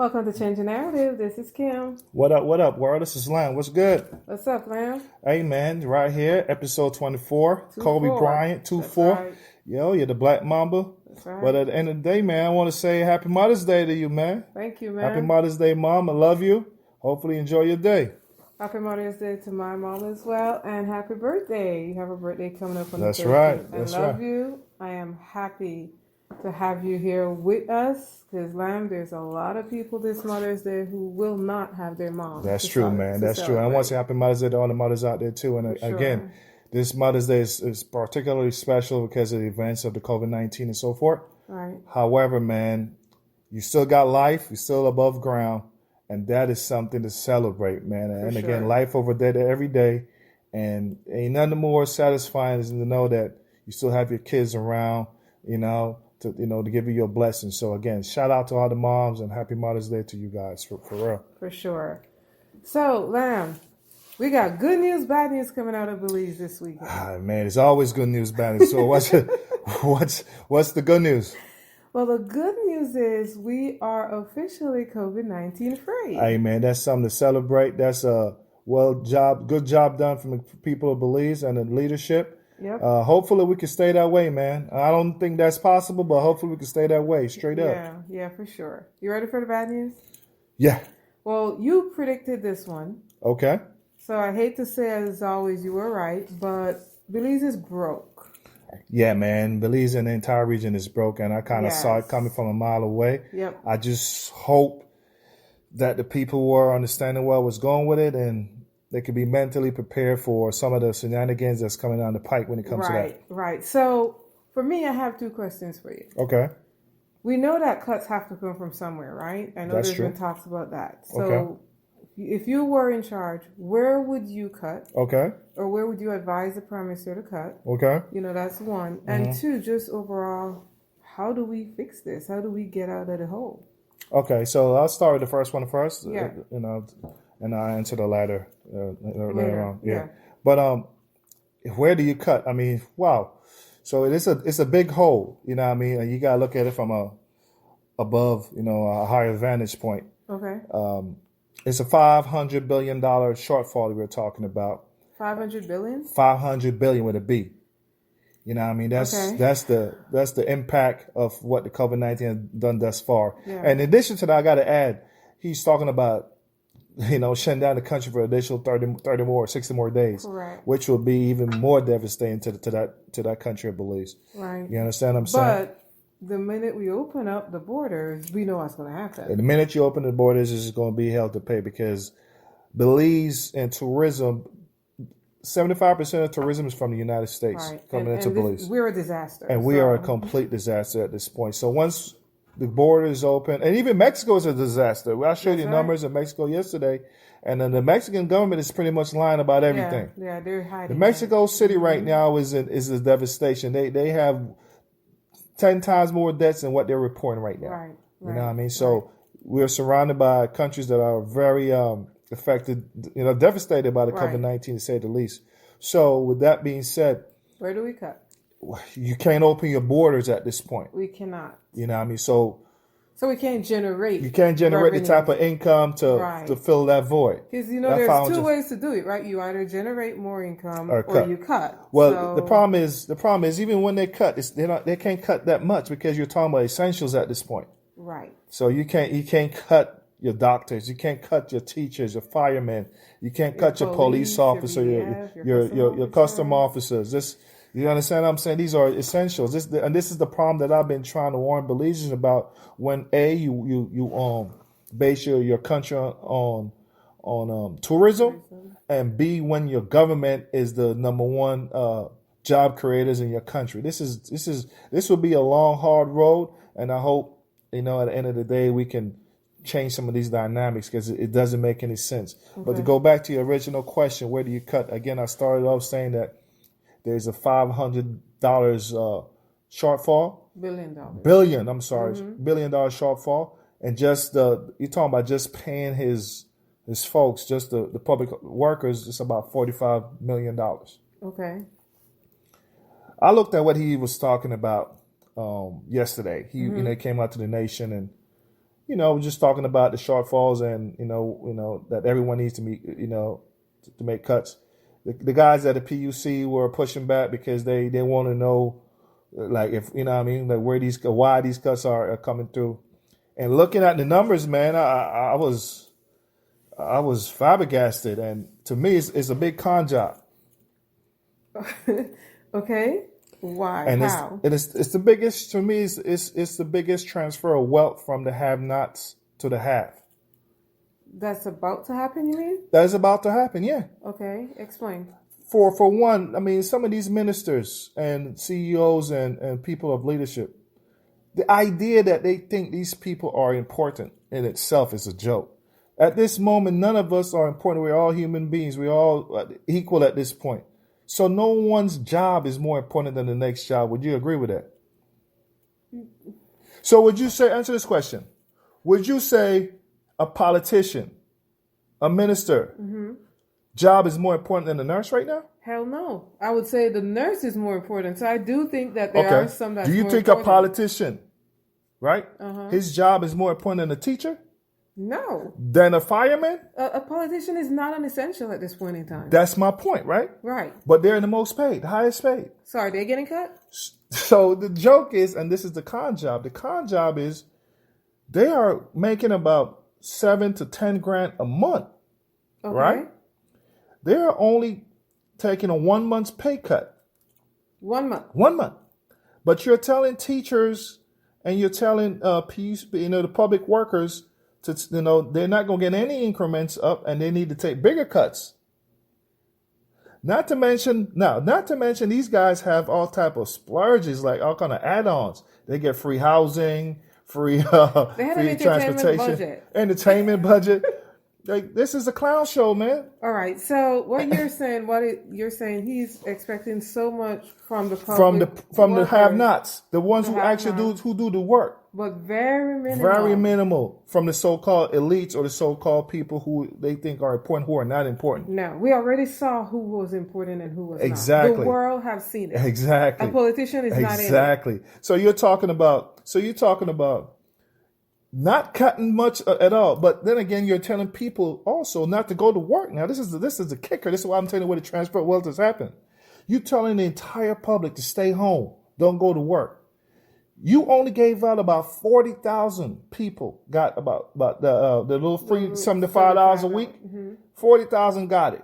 Welcome to Changing Narrative. This is Kim. What up, world? This is Lamb. What's good? What's up, Lamb? Hey, man, right here, episode 24, Kobe 2-4. Bryant, 2-4. Right. Yo, you're the Black Mamba. That's right. But at the end of the day, man, I want to say Happy Mother's Day to you, man. Thank you, man. Happy Mother's Day, Mom. I love you. Hopefully enjoy your day. Happy Mother's Day to my mom as well. And happy birthday. You have a birthday coming up on That's the 13th. right. That's I love right. you. I am happy to have you here with us. Because, Lamb, there's a lot of people this Mother's Day who will not have their mom. That's true, man. That's true. And I want to say Happy Mother's Day to all the mothers out there, too. And again, this Mother's Day is particularly special because of the events of the COVID-19 and so forth. Right. However, man, you still got life. You're still above ground. And that is something to celebrate, man. And again, life over there every day. And ain't nothing more satisfying than to know that you still have your kids around, to give you your blessings. So again, shout out to all the moms and happy Mother's Day to you guys, for real. For sure. So, Lamb, we got good news, bad news coming out of Belize this weekend. Man, it's always good news, bad news. So what's the good news? Well, the good news is we are officially COVID-19 free. Hey, man, that's something to celebrate. That's a good job done from the people of Belize and the leadership. Yep. Hopefully we can stay that way, man. I don't think that's possible, but hopefully we can stay that way, straight up. Yeah, for sure. You ready for the bad news? Yeah. Well, you predicted this one. Okay. So I hate to say, as always, you were right, but Belize is broke. Yeah, man. Belize and the entire region is broke, and I kind of saw it coming from a mile away. Yep. I just hope that the people were understanding where I was going with it, and they could be mentally prepared for some of the shenanigans that's coming down the pike when it comes to that. Right. So for me, I have two questions for you. Okay. We know that cuts have to come from somewhere, right? I know That's there's true. been talks about that. So Okay. if you were in charge, where would you cut? Okay. Or where would you advise the prime minister to cut? Okay. That's one. And two, just overall, how do we fix this? How do we get out of the hole? Okay, so I'll start with the first one first. Yeah. And I'll answer the latter later on. Yeah. But where do you cut? I mean, wow. So it's a big hole, you know what I mean? And you gotta look at it from above, a higher vantage point. Okay. It's a $500 billion shortfall we're talking about. 500 billion? 500 billion with a B. You know what I mean? That's the impact of what the COVID-19 has done thus far. Yeah. And in addition to that, I got to add, he's talking about, shutting down the country for additional 30 more, 60 more days. Correct. Which will be even more devastating to that country of Belize. Right. You understand what I'm saying? But the minute we open up the borders, we know what's going to happen. And the minute you open the borders, it's going to be hell to pay because Belize and tourism, 75% of tourism is from the United States coming into Belize. We're a disaster. And we are a complete disaster at this point. So once the border is open, and even Mexico is a disaster. I showed you numbers in Mexico yesterday, and then the Mexican government is pretty much lying about everything. Yeah, they're hiding. The Mexico City right now is a devastation. They have 10 times more deaths than what they're reporting right now. Right. You know what I mean? So we're surrounded by countries that are very affected, devastated by the COVID-19, to say the least. So with that being said, where do we cut? You can't open your borders at this point. We cannot. You know what I mean? So we can't generate. You can't generate the type of income to fill that void. Because there's two ways to do it, right? You either generate more income or you cut. Well, the problem is even when they cut, they can't cut that much because you're talking about essentials at this point. Right. So you can't cut your doctors, you can't cut your teachers, your firemen, you can't cut your police officer, your custom officers. You understand what I'm saying? These are essentials. This is the problem that I've been trying to warn Belizeans about. When you base your country on tourism, and B, when your government is the number one job creators in your country. This will be a long, hard road, and I hope at the end of the day we can change some of these dynamics because it doesn't make any sense. Okay. But to go back to your original question, where do you cut? Again, I started off saying that there's a $500 shortfall. Billion. $1 billion shortfall. And just you're talking about just paying his folks, just the public workers, it's about $45 million. Okay. I looked at what he was talking about yesterday. He came out to the nation and just talking about the shortfalls and that everyone needs to meet, to make cuts. The guys at the PUC were pushing back because they want to know, like, if like why these cuts are coming through. And looking at the numbers, man, I was flabbergasted, and to me, it's a big con job. Okay, why? And how? It's the biggest, to me. It's the biggest transfer of wealth from the have-nots to the have. That's about to happen, you mean? That's about to happen, yeah. Okay, explain. For one, I mean, some of these ministers and CEOs and people of leadership, the idea that they think these people are important in itself is a joke. At this moment, none of us are important. We're all human beings. We're all equal at this point. So no one's job is more important than the next job. Would you agree with that? So would you say, answer this question, would you say a politician, a minister, job is more important than the nurse right now? Hell no. I would say the nurse is more important. So I do think that there are some that's Do you more think important. a politician, right? His job is more important than a teacher? No. Than a fireman? A politician is not an essential at this point in time. That's my point, right? Right. But they're the most paid, the highest paid. So are they getting cut? So the joke is, and this is the con job is they are making about 7 to 10 grand a month, Okay. right? They're only taking a 1 month's pay cut. 1 month. 1 month. But you're telling teachers and you're telling the public workers to, they're not going to get any increments up, and they need to take bigger cuts. Not to mention these guys have all type of splurges, like all kind of add-ons. They get free housing, free They have an free entertainment budget. entertainment budget. Like, this is a clown show, man. All right. So what you're saying, he's expecting so much from the public, from the workers, have-nots, the ones the who actually do the work. but very minimal. Very minimal from the so-called elites or the so-called people who they think are important, who are not important. No, we already saw who was important and who was Exactly. not. The world have seen it. Exactly. A politician is not in it. Exactly. So you're talking about not cutting much at all, but then again, you're telling people also not to go to work. Now, this is the kicker. This is why I'm telling you where the transfer of wealth has happened. You're telling the entire public to stay home, don't go to work. You only gave out about 40,000 people got about the little free $75 a week. 40,000 got it.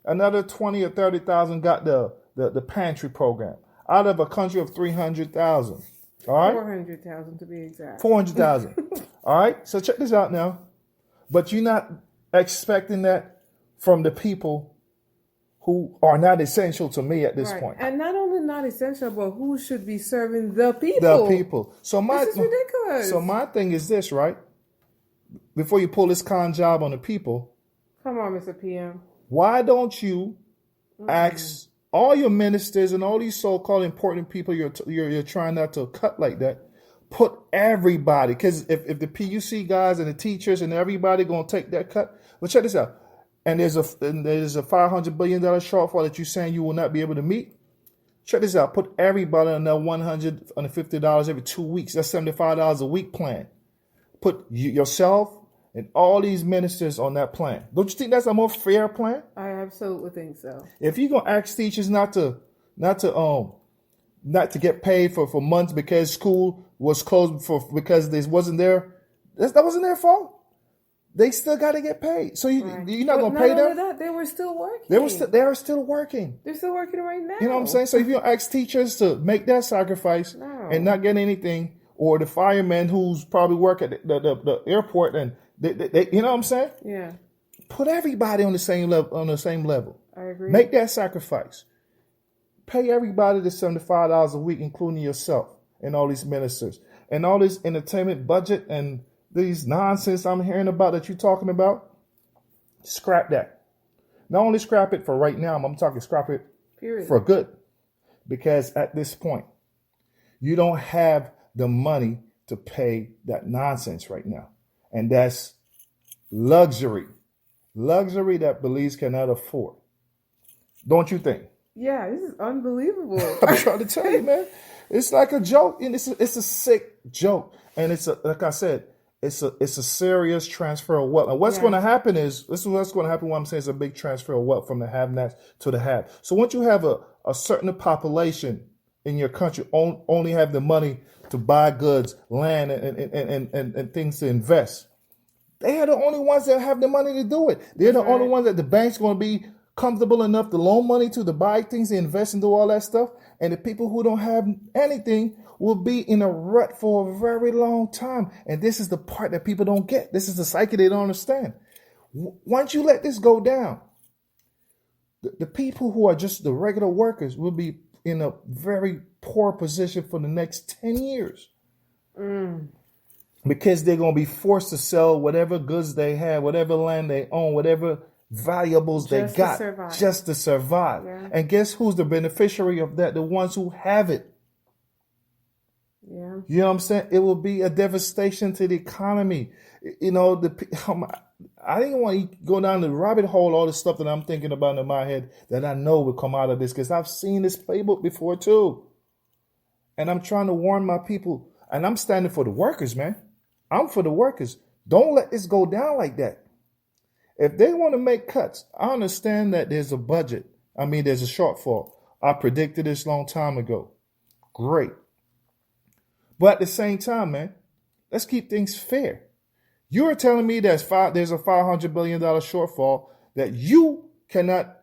Another 20 or 30,000 got the pantry program out of a country of 300,000. All right, 400,000 to be exact. 400,000. All right. So check this out now. But you're not expecting that from the people who are not essential to me at this point. And not only not essential, but who should be serving the people? The people. So this is ridiculous. So my thing is this, right? Before you pull this con job on the people, come on, Mr. PM. Why don't you ask all your ministers and all these so-called important people you're trying not to cut like that? Put everybody, because if the PUC guys and the teachers and everybody gonna take that cut, well, check this out. And there's a $500 billion shortfall that you're saying you will not be able to meet. Check this out. Put everybody on that $150 every 2 weeks. That's $75 a week plan. Put yourself and all these ministers on that plan. Don't you think that's a more fair plan? I absolutely think so. If you're gonna ask teachers not to get paid for months because school was closed because this wasn't that wasn't their fault. They still got to get paid. So you're not going to pay them? Not only that, they were still working. They are still working. They're still working right now. You know what I'm saying? So if you ask teachers to make that sacrifice and not get anything, or the firemen who's probably work at the airport and they you know what I'm saying? Yeah. Put everybody on the same level. I agree. Make that sacrifice. Pay everybody the $75 a week, including yourself and all these ministers and all this entertainment budget and these nonsense I'm hearing about that you're talking about. Scrap that. Not only scrap it for right now, I'm talking scrap it for good. Because at this point, you don't have the money to pay that nonsense right now. And that's luxury. Luxury that Belize cannot afford. Don't you think? Yeah, this is unbelievable. I'm trying to tell you, man. It's like a joke. And it's a sick joke. And like I said, it's a serious transfer of wealth. And what's going to happen is, this is what's going to happen when I'm saying it's a big transfer of wealth from the have-nots to the have. So once you have a certain population in your country only have the money to buy goods, land, and things to invest, they are the only ones that have the money to do it. They're the only ones that the bank's going to be comfortable enough to loan money to buy things, to invest and do all that stuff. And the people who don't have anything will be in a rut for a very long time. And this is the part that people don't get. This is the psyche they don't understand. Once you let this go down, the people who are just the regular workers will be in a very poor position for the next 10 years. Because they're going to be forced to sell whatever goods they have, whatever land they own, whatever valuables they got just to survive. Yeah. And guess who's the beneficiary of that? The ones who have it. Yeah. You know what I'm saying? It will be a devastation to the economy. You know, I didn't want to go down the rabbit hole, all the stuff that I'm thinking about in my head that I know will come out of this, because I've seen this playbook before too. And I'm trying to warn my people, and I'm standing for the workers, man. I'm for the workers. Don't let this go down like that. If they want to make cuts, I understand that there's a budget. I mean, there's a shortfall. I predicted this a long time ago. Great. But at the same time, man, let's keep things fair. You're telling me there's a $500 billion shortfall that you cannot,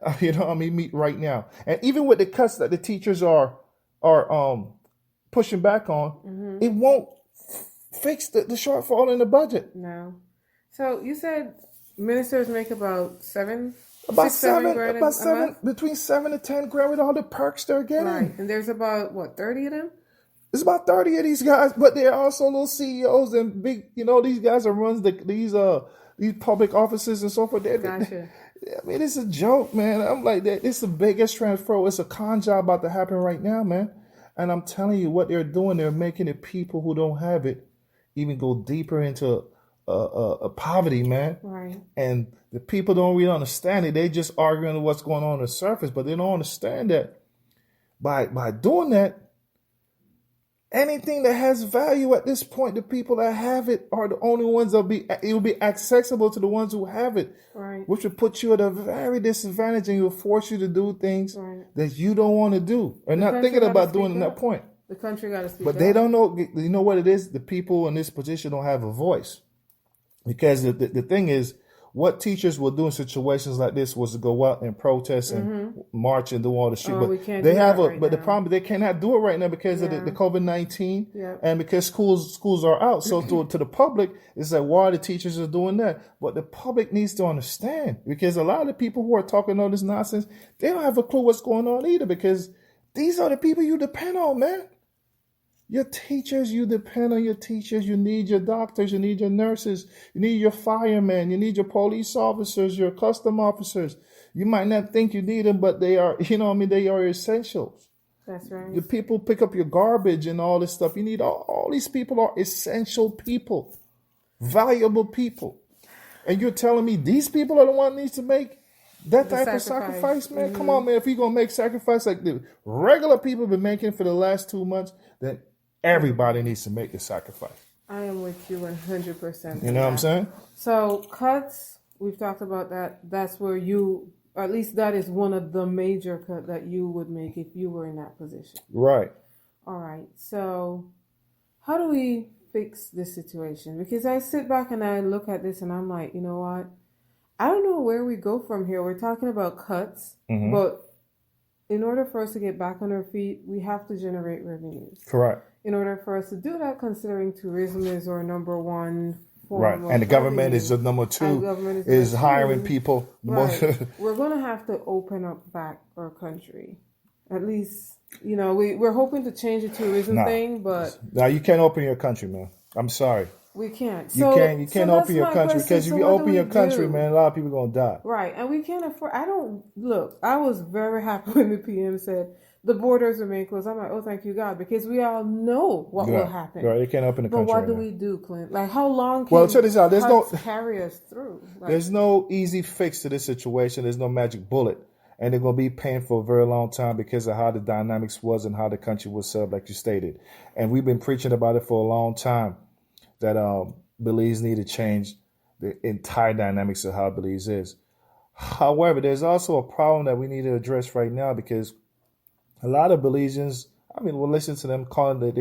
meet right now. And even with the cuts that the teachers are pushing back on, it won't fix the shortfall in the budget. No. So you said ministers make about seven between 7 to 10 grand with all the perks they're getting. Right. And there's about 30 of them? There's about 30 of these guys, but they're also little CEOs and big, these guys that runs these public offices and so forth. Gotcha. I mean, it's a joke, man. I'm like, it's the biggest transfer. It's a con job about to happen right now, man. And I'm telling you what they're doing. They're making the people who don't have it even go deeper into poverty, man. Right. And the people don't really understand it. They just arguing what's going on the surface, but they don't understand that by doing that, anything that has value at this point, the people that have it are the only ones it will be accessible to the ones who have it, right? Which will put you at a very disadvantage and will force you to do things that you don't want to do or not thinking about doing at that point. The country got to speak up. But they don't know. You know what it is? The people in this position don't have a voice, because the thing is, what teachers will do in situations like this was to go out and protest and march and do all the shit. But they have the problem, they cannot do it right now because of the COVID-19 and because schools are out. So to the public, it's like, why the teachers are doing that? But the public needs to understand, because a lot of the people who are talking all this nonsense, they don't have a clue what's going on either, because these are the people you depend on, man. Your teachers, you depend on your teachers. You need your doctors. You need your nurses. You need your firemen. You need your police officers, your custom officers. You might not think you need them, but they are, they are essentials. That's right. The people pick up your garbage and all this stuff. You need all these people are essential people, valuable people. And you're telling me these people are the one that needs to make that type of sacrifice, man? Come on, man. If you're going to make sacrifice like the regular people have been making for the last 2 months, then everybody needs to make the sacrifice. I am with you 100%. You know what I'm saying? So cuts, we've talked about that. That's where at least that is one of the major cuts that you would make if you were in that position. Right. All right. So how do we fix this situation? Because I sit back and I look at this and I'm like, you know what? I don't know where we go from here. We're talking about cuts, but in order for us to get back on our feet, we have to generate revenues. Correct. In order for us to do that, considering tourism is our number one form right, of and the government revenue, is the number two, is hiring people. Right. We're going to have to open up back our country. At least, we're hoping to change the tourism thing, but... No, you can't open your country, man. I'm sorry. We can't. You can't open your country, because if you open your country, man, a lot of people are going to die. Right, and we can't afford... I was very happy when the PM said the borders remain closed. I'm like, oh, thank you, God, because we all know what will happen. Right, you can't open the country. But what do we do, Clint? Like, how long can check this out. carry us through? There's no easy fix to this situation. There's no magic bullet. And they're going to be paying for a very long time because of how the dynamics was and how the country was set up, like you stated. And we've been preaching about it for a long time, that Belize need to change the entire dynamics of how Belize is. However, there's also a problem that we need to address right now because a lot of Belizeans, I mean, we'll listen to them calling it,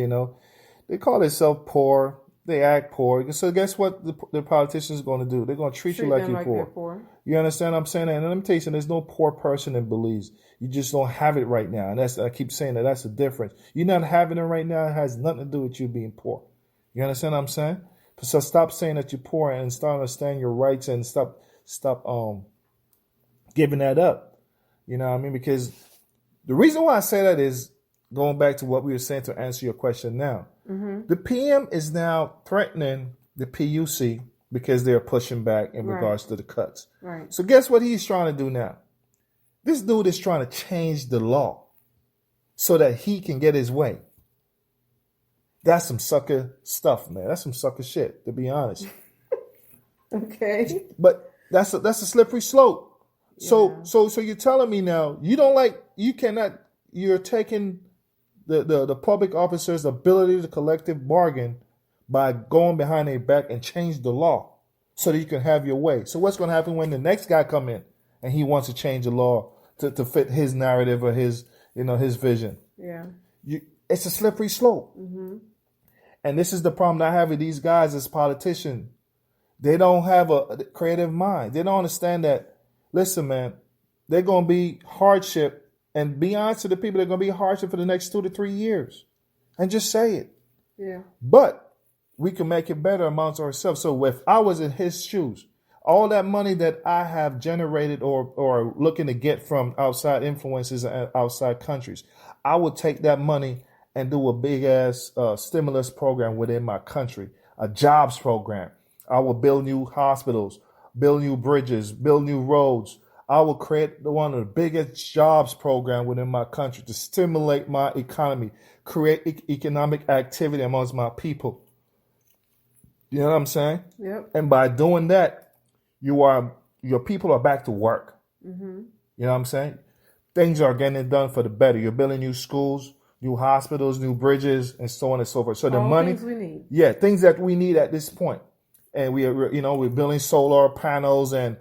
they call themselves poor. They act poor. So guess what the politicians are going to do? They're going to treat you like you're poor. You understand what I'm saying? And let me tell you something. There's no poor person in Belize. You just don't have it right now. And I keep saying that's the difference. You're not having it right now. It has nothing to do with you being poor. You understand what I'm saying? So stop saying that you're poor and start understanding your rights and stop giving that up. You know what I mean? Because the reason why I say that is going back to what we were saying to answer your question now. Mm-hmm. The PM is now threatening the PUC because they're pushing back in regards to the cuts. Right. So guess what he's trying to do now? This dude is trying to change the law so that he can get his way. That's some sucker stuff, man. That's some sucker shit, to be honest. Okay. But that's a slippery slope. So you're telling me now you're taking the public officer's ability to collective bargain by going behind their back and change the law so that you can have your way. So what's going to happen when the next guy come in and he wants to change the law to fit his narrative or his vision? Yeah. It's a slippery slope. Mm-hmm. And this is the problem that I have with these guys as politicians. They don't have a creative mind. They don't understand that, listen, man, they're going to be hardship. And be honest to the people, they're going to be hardship for the next 2 to 3 years. And just say it. Yeah. But we can make it better amongst ourselves. So if I was in his shoes, all that money that I have generated or looking to get from outside influences and outside countries, I would take that money and do a big ass stimulus program within my country, a jobs program. I will build new hospitals, build new bridges, build new roads. I will create one of the biggest jobs program within my country to stimulate my economy, create economic activity amongst my people. You know what I'm saying? Yep. And by doing that, your people are back to work. Mm-hmm. You know what I'm saying? Things are getting done for the better. You're building new schools, new hospitals, new bridges, and so on and so forth. So the money, things we need. Yeah, things that we need at this point. And we're building solar panels and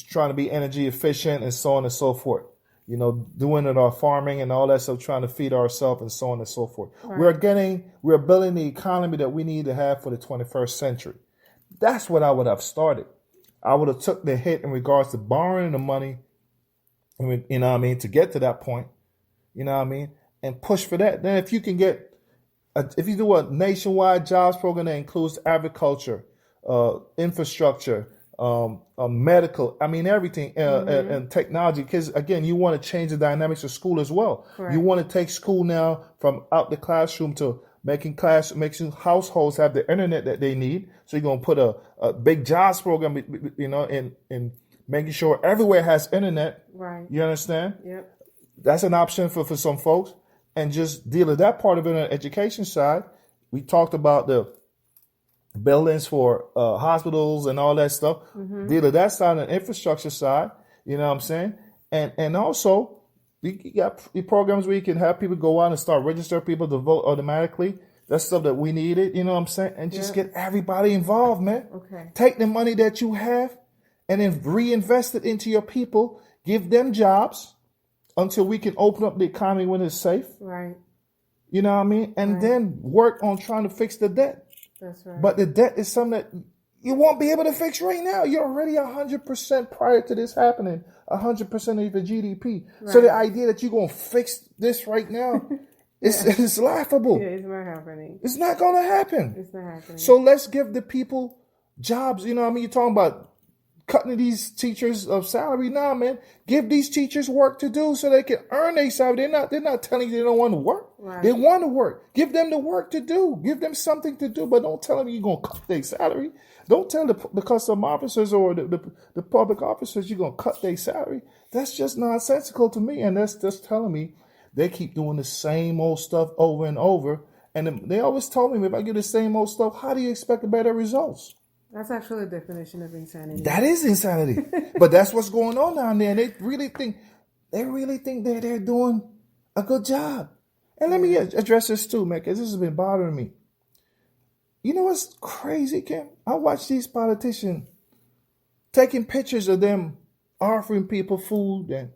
trying to be energy efficient and so on and so forth. Doing it our farming and all that stuff, trying to feed ourselves and so on and so forth. Right. We're building the economy that we need to have for the 21st century. That's what I would have started. I would have took the hit in regards to borrowing the money, to get to that point, and push for that. Then if you can if you do a nationwide jobs program that includes agriculture, infrastructure, medical, everything, and technology, because again, you want to change the dynamics of school as well. Correct. You want to take school now from out the classroom to making households have the internet that they need. So you're going to put a big jobs program, in making sure everywhere has internet. Right. You understand? Yep. That's an option for some folks. And just deal with that part of it on the education side. We talked about the buildings for hospitals and all that stuff. Mm-hmm. Deal with that side and the infrastructure side. You know what I'm saying? And also, you got the programs where you can have people go out and start register people to vote automatically. That's stuff that we needed. You know what I'm saying? And just get everybody involved, man. Okay. Take the money that you have and then reinvest it into your people. Give them jobs until we can open up the economy when it's safe. Right. You know what I mean? And then work on trying to fix the debt. That's right. But the debt is something that you won't be able to fix right now. You're already 100% prior to this happening, 100% of the GDP. Right. So the idea that you're going to fix this right now, it's laughable. Yeah, it's not happening. It's not going to happen. It's not happening. So let's give the people jobs. You know what I mean? You're talking about cutting these teachers of salary. Nah, man. Give these teachers work to do so they can earn their salary. They're not telling you they don't want to work. Right. They want to work. Give them the work to do. Give them something to do, but don't tell them you're going to cut their salary. Don't tell the custom officers or the public officers you're going to cut their salary. That's just nonsensical to me. And that's just telling me they keep doing the same old stuff over and over. And they always told me, if I get the same old stuff, how do you expect better results? That's actually a definition of insanity. That is insanity. But that's what's going on down there. And they really think that they're doing a good job. And let me address this too, man, because this has been bothering me. you know what's crazy, Kim? I watch these politicians taking pictures of them offering people food and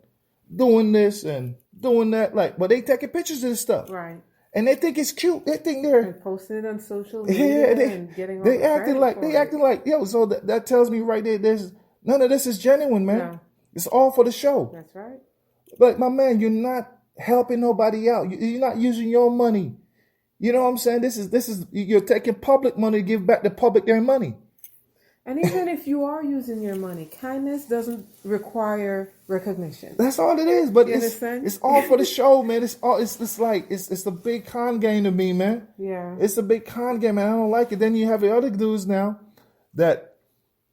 doing this and doing that. Like, but they taking pictures of this stuff. Right. And they think it's cute. They think they're and posting it on social media and getting all they acting like yo. So that tells me right there, there's none of this is genuine, man. No. It's all for the show. That's right. But my man, you're not helping nobody out. You're not using your money. You know what I'm saying? This is you're taking public money to give back the public their money. And even if you are using your money, kindness doesn't require recognition. That's all it is. But it's all for the show, man. It's a big con game to me, man. Yeah. It's a big con game, and I don't like it. Then you have the other dudes now that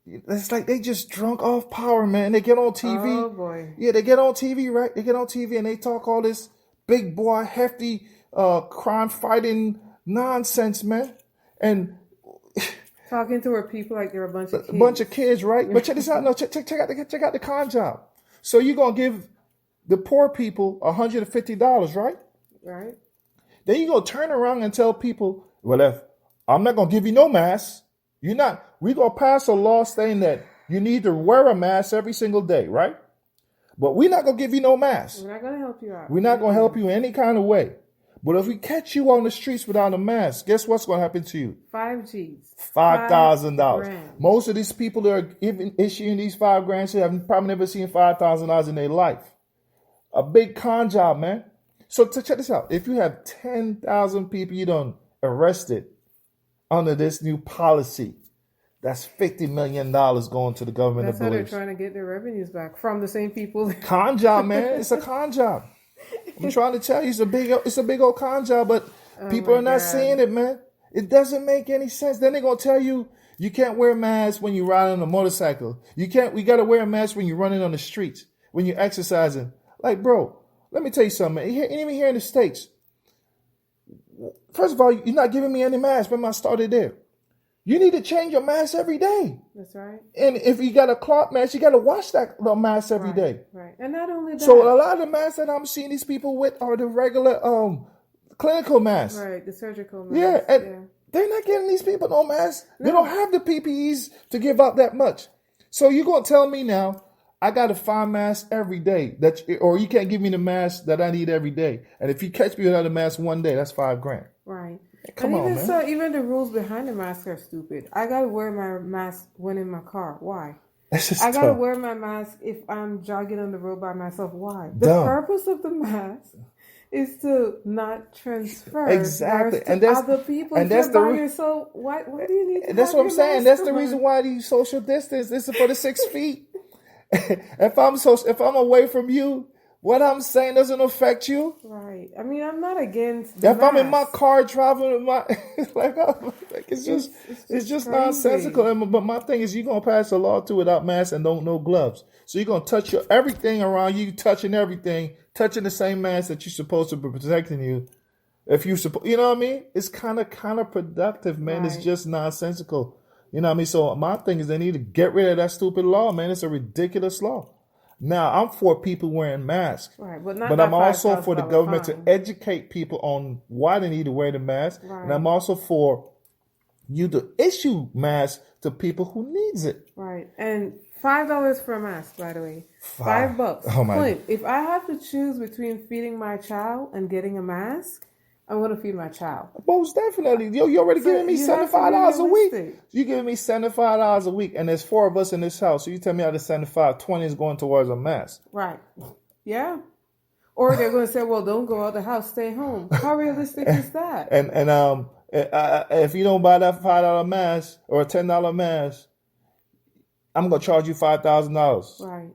it's like they just drunk off power, man. They get on TV. Oh boy. Yeah, they get on TV, right? They get on TV and they talk all this big boy, hefty, crime fighting nonsense, man. And talking to her people like they're a bunch of kids. A bunch of kids, right? But check this out. No, check out the con job. So you're gonna give the poor people $150, right? Right. Then you're gonna turn around and tell people, well, if I'm not gonna give you no mask, we're gonna pass a law saying that you need to wear a mask every single day, right? But we're not gonna give you no mask. We're not gonna help you out. We're not gonna help you in any kind of way. But if we catch you on the streets without a mask, guess what's going to happen to you? 5 G's. $5,000. Most of these people that are issuing these $5,000 have probably never seen $5,000 in their life. A big con job, man. So to check this out. If you have 10,000 people you done arrested under this new policy, that's $50 million going to the government. That's how they're trying to get their revenues back from the same people. Con job, man. It's a con job. I'm trying to tell you, it's a big old con job, but people are not seeing it, man. It doesn't make any sense. Then they're gonna tell you can't wear a mask when you ride on a motorcycle. We gotta wear a mask when you're running on the streets, when you're exercising. Like, bro, let me tell you something, man. Even here in the States, first of all, you're not giving me any mask. When I started there, you need to change your mask every day. That's right. And if you got a cloth mask, you got to wash that mask every day. Right. And not only that. So a lot of the masks that I'm seeing these people with are the regular clinical masks. Right, the surgical masks. Yeah, and they're not giving these people no masks. No. They don't have the PPEs to give out that much. So you're going to tell me now, I got to find masks every day, or you can't give me the mask that I need every day. And if you catch me without a mask one day, that's $5,000. Right. Come on, man. So, even the rules behind the mask are stupid. I gotta wear my mask when in my car. Why? I gotta wear my mask if I'm jogging on the road by myself. Why? The purpose of the mask is to not transfer exactly, and that's other people. And that's so why do you need? That's what I'm saying. That's the reason why these social distance. This is for the 6 feet. If I'm away from you, what I'm saying doesn't affect you. Right. I mean, I'm not against if mask. I'm in my car traveling with my it's just nonsensical. But my thing is, you're gonna pass a law too without masks and no gloves. So you're gonna touch everything around you, touching everything, touching the same mask that you're supposed to be protecting you. If you you know what I mean? It's kind of counterproductive, man. Right. It's just nonsensical. You know what I mean? So my thing is, they need to get rid of that stupid law, man. It's a ridiculous law. Now, I'm for people wearing masks, right, but I'm also for the government to educate people on why they need to wear the mask. Right. And I'm also for you to issue masks to people who needs it. Right. And $5 for a mask, by the way. $5. Oh my God. If I have to choose between feeding my child and getting a mask, I'm going to feed my child. Most definitely. You already giving me $75 a week. You giving me $75 a week, and there's 4 of us in this house. So you tell me out of 75, 20 is going towards a mask. Right. Yeah. Or they're going to say, well, don't go out the house, stay home. How realistic is that? And if you don't buy that $5 mask or a $10 mask, I'm going to charge you $5,000. Right.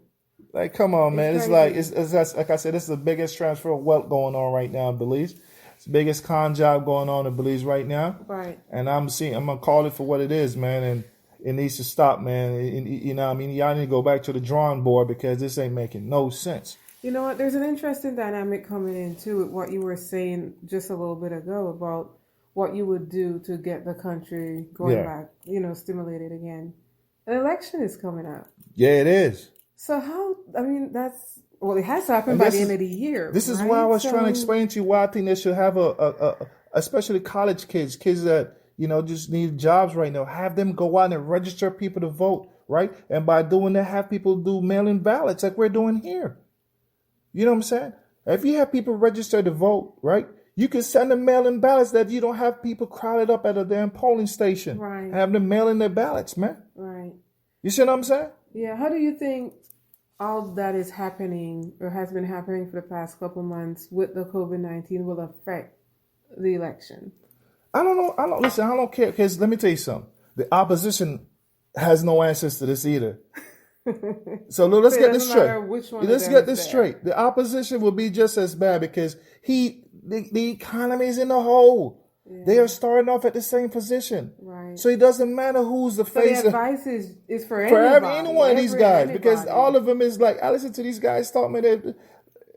Like, come on, man. It's like I said, this is the biggest transfer of wealth going on right now in Belize. It's the biggest con job going on in Belize right now. Right. And I'm gonna call it for what it is, man. And it needs to stop, man. You know what I mean? Y'all need to go back to the drawing board because this ain't making no sense. You know what? There's an interesting dynamic coming in too with what you were saying just a little bit ago about what you would do to get the country going back, stimulated again. An election is coming up. Yeah, it is. So it has to happen by the end of the year. This is why I was trying to explain to you why I think they should have especially college kids that, just need jobs right now. Have them go out and register people to vote, right? And by doing that, have people do mail-in ballots like we're doing here. You know what I'm saying? If you have people register to vote, right, you can send them mail-in ballots that you don't have people crowded up at a damn polling station. Right. Have them mail in their ballots, man. Right. You see what I'm saying? Yeah. How do you think all that is happening or has been happening for the past couple months with the COVID-19 will affect the election? I don't know. I don't care. Because let me tell you something. The opposition has no answers to this either. So let's get this straight. Let's get this straight. The opposition will be just as bad because the economy is in a hole. Yeah. They are starting off at the same position. Right. So it doesn't matter who's the face. The advice is for any one of these guys because all of them is like, I listen to these guys talk, man.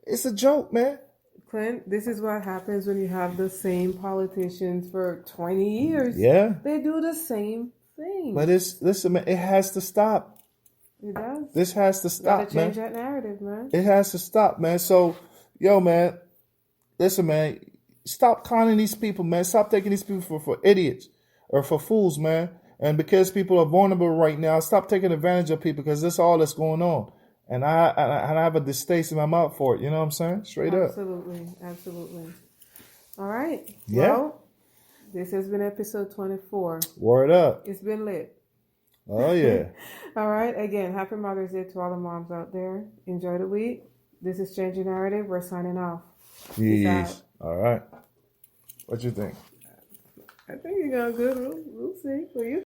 It's a joke, man. Clint, this is what happens when you have the same politicians for 20 years. Yeah. They do the same thing. But listen, man, it has to stop. It does. This has to stop, man. Gotta change that narrative, man. It has to stop, man. So, yo, man, listen, man, stop conning these people, man. Stop taking these people for idiots or for fools, man. And because people are vulnerable right now, stop taking advantage of people because that's all that's going on. And I have a distaste in my mouth for it. You know what I'm saying? Straight up. Absolutely. All right. Yeah. Well, this has been episode 24. Word up. It's been lit. Oh, yeah. All right. Again, happy Mother's Day to all the moms out there. Enjoy the week. This is Change Your Narrative. We're signing off. Yes. All right. What you think? I think you're going good. We'll see. What do you think?